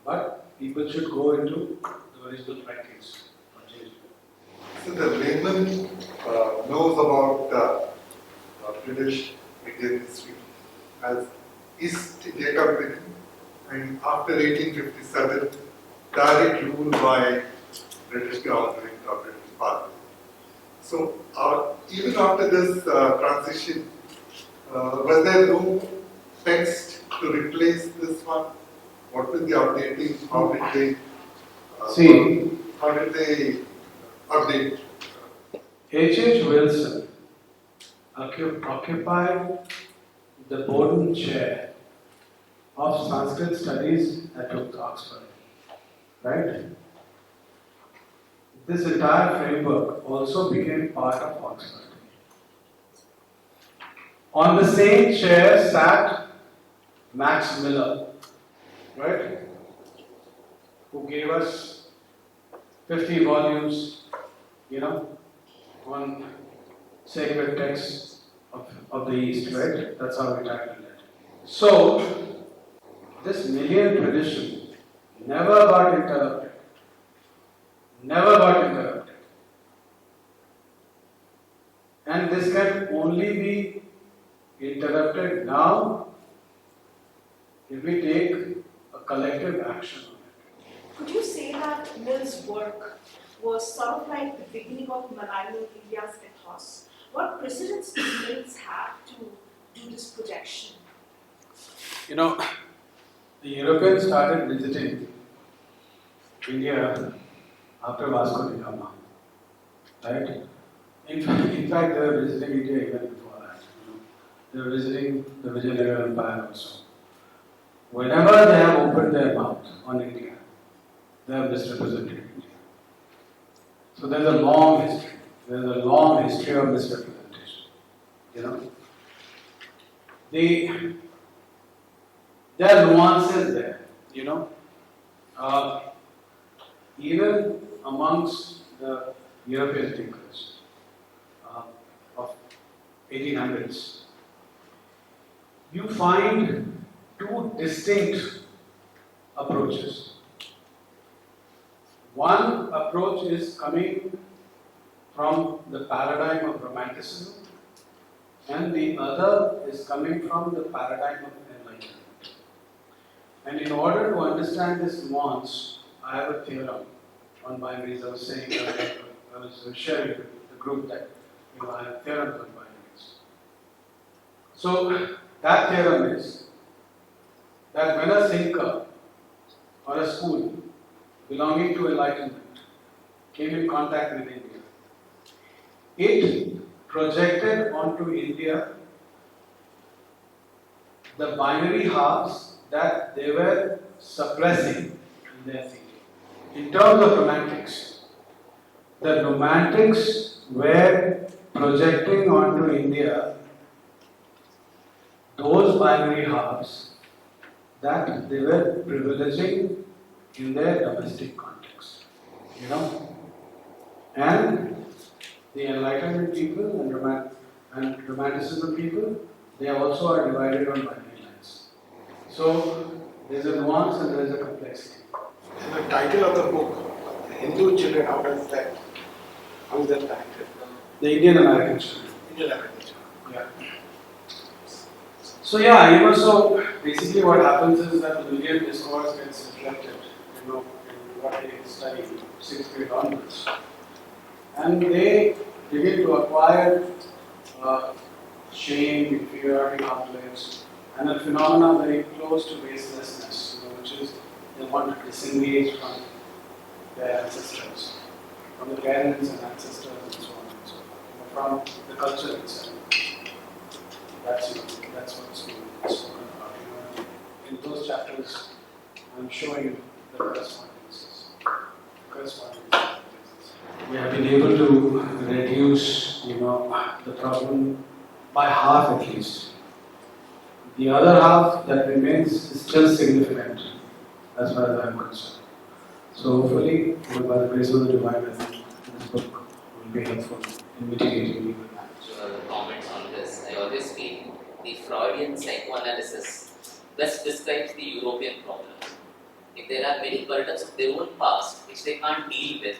but people should go into the original writings of James Mill. So the layman knows about British Indian history as East India Company, and after 1857, direct rule by British government or British Parliament. So even after this transition, was there no text to replace this one? What was the updating? How did they update? H.H. Wilson occupied the Bowden Chair of Sanskrit Studies at Oxford, right? This entire framework also became part of Oxford. On the same chair sat Max Miller, right? Who gave us 50 volumes, on sacred texts of the East, right? That's how we tackled it. So, this Millian tradition never got interrupted. Never got interrupted. And this can only be interrupted now if we take a collective action on it. Could you say that Mill's work was sort of like the beginning of millennial India's ethos? What precedents do Mills have to do this projection? The Europeans started visiting India after Vasco da Gama, right? In fact, they were visiting India even before that. They were visiting the Vijayanagara Empire also. Whenever they have opened their mouth on India, they have misrepresented India. So there's a long history. There's a long history of misrepresentation. There are nuances there. Even amongst the European thinkers of 1800s, you find two distinct approaches. One approach is coming from the paradigm of Romanticism, and the other is coming from the paradigm of Enlightenment. And in order to understand this nuance, I have a theorem on binaries. I was saying, I was sharing with the group that I have theorems on binaries. So that theorem is that when a thinker or a school belonging to Enlightenment came in contact with India, it projected onto India the binary halves that they were suppressing in their thinking. In terms of romantics, the romantics were projecting onto India those binary halves that they were privileging in their domestic context. You know? And the Enlightenment people and Romanticism people, they also are divided on binary lines. So there's a nuance and there's a complexity. And the title of the book, The Hindu Children, how is that title? The Indian American children. Indian American children. Yeah. So yeah, you know, so basically what happens is that the Colonial Discourse gets reflected, you know, in what they study 6th grade onwards. And they begin to acquire shame, inferiority complex, and a phenomenon very close to baselessness, you know, which is they want to disengage from their ancestors, from the parents and ancestors and so on and so forth, from the culture itself. That's what's being spoken about. You know, in those chapters, I'm showing the correspondences. We have been able to reduce, you know, the problem by half at least. The other half that remains is still significant, as far as I'm concerned. So hopefully, you know, by the grace of the divine, I think this book will be helpful in mitigating evil. Your comments on this, I always feel the Freudian psychoanalysis best describes the European problem. If there are many burdens of their own past which they can't deal with,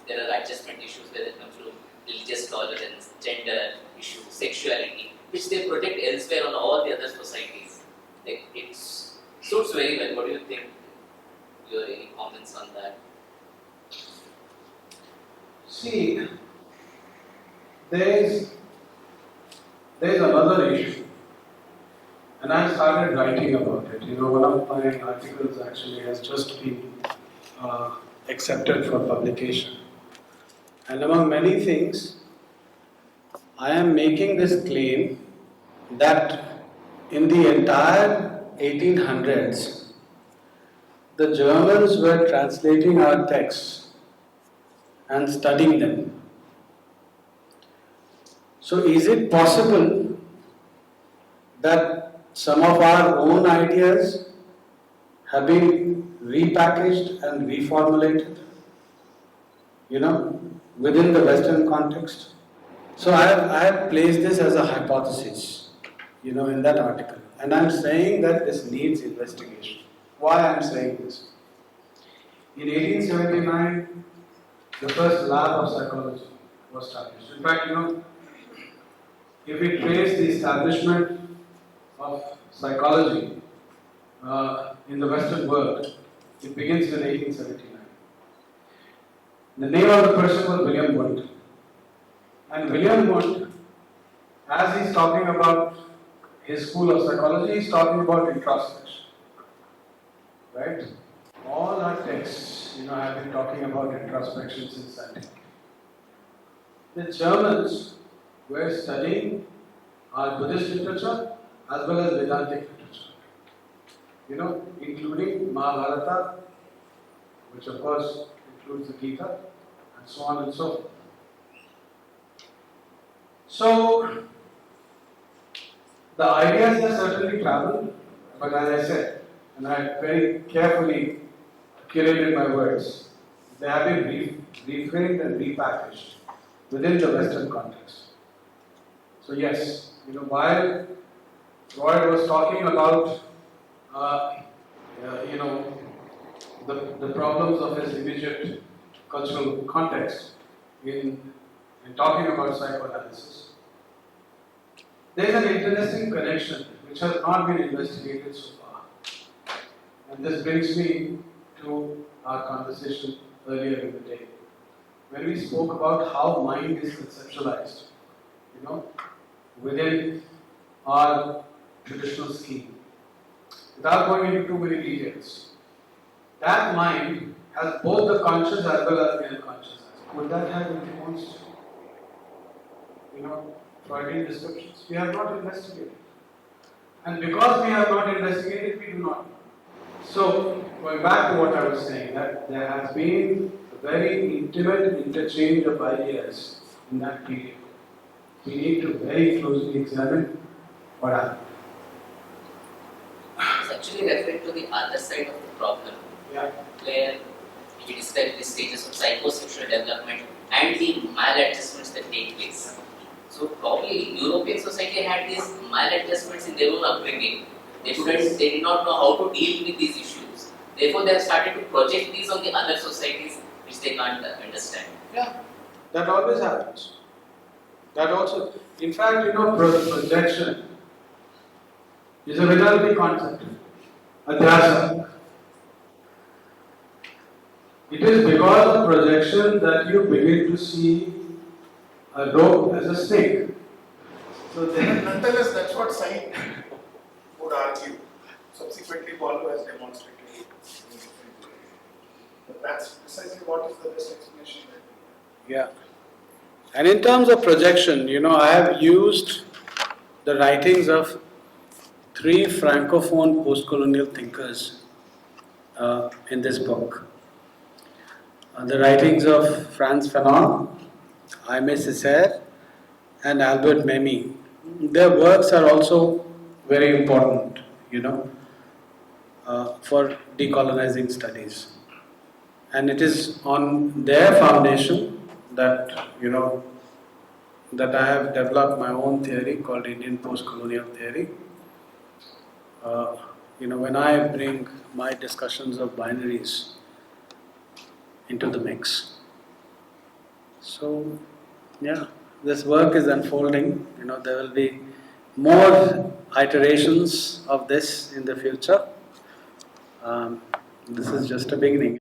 there are adjustment issues whether it comes to religious tolerance, gender issues, sexuality, which they protect elsewhere on all the other societies. Like, it suits very well. What do you think? Your any comments on that? See, there's another issue, and I started writing about it. You know, one of my articles actually has just been accepted for publication. And among many things, I am making this claim that in the entire 1800s, the Germans were translating our texts and studying them. So is it possible that some of our own ideas have been repackaged and reformulated, you know, within the Western context? So I have placed this as a hypothesis, you know, in that article. And I'm saying that this needs investigation. Why I'm saying this? In 1879, the first lab of psychology was established. In fact, you know, if we trace the establishment of psychology in the Western world, it begins in 1879. The name of the person was William Wundt. And William Wundt, as he's talking about his school of psychology, he's talking about introspection. Right? All our texts, you know, have been talking about introspection since that time. The Germans were studying our Buddhist literature as well as Vedantic literature. You know, including Mahabharata, which of course includes the Gita, and so on and so forth. So, the ideas have certainly traveled, but as I said, and I very carefully curated my words, they have been reframed and repackaged within the Western context. So yes, you know, while Freud was talking about, you know, the problems of his immediate cultural context in talking about psychoanalysis, there is an interesting connection which has not been investigated so far. And this brings me to our conversation earlier in the day, when we spoke about how mind is conceptualized, you know, within our traditional scheme. Without going into too many details, that mind has both the conscious as well as the unconscious. Would that have influenced, you know, Freudian descriptions? We have not investigated. And because we have not investigated, we do not know. So, going back to what I was saying, that there has been a very intimate interchange of ideas in that period. We need to very closely examine what happened. It's actually referring to the other side of the problem, Yeah. where we describe the stages of psychosexual development and the maladjustments that take place. So probably European society had these maladjustments in their own upbringing. They did not know how to deal with these issues. Therefore, they have started to project these on the other societies which they can't understand. Yeah, that always happens. That also, in fact, projection is a Vedanta concept. Adhyasa. It is because of projection that you begin to see a rope as a snake. So then, Nonetheless, that's what science would argue. Subsequently, Paulo has demonstrated it. But that's precisely what is the best explanation that we have. yeah. And in terms of projection, I have used the writings of 3 francophone post-colonial thinkers in this book. The writings of Frantz Fanon, Aimé Césaire, and Albert Memmi. Their works are also very important, for decolonizing studies. And it is on their foundation that, that I have developed my own theory called Indian post-colonial theory. When I bring my discussions of binaries into the mix. So, yeah, this work is unfolding. There will be more iterations of this in the future. This is just a beginning.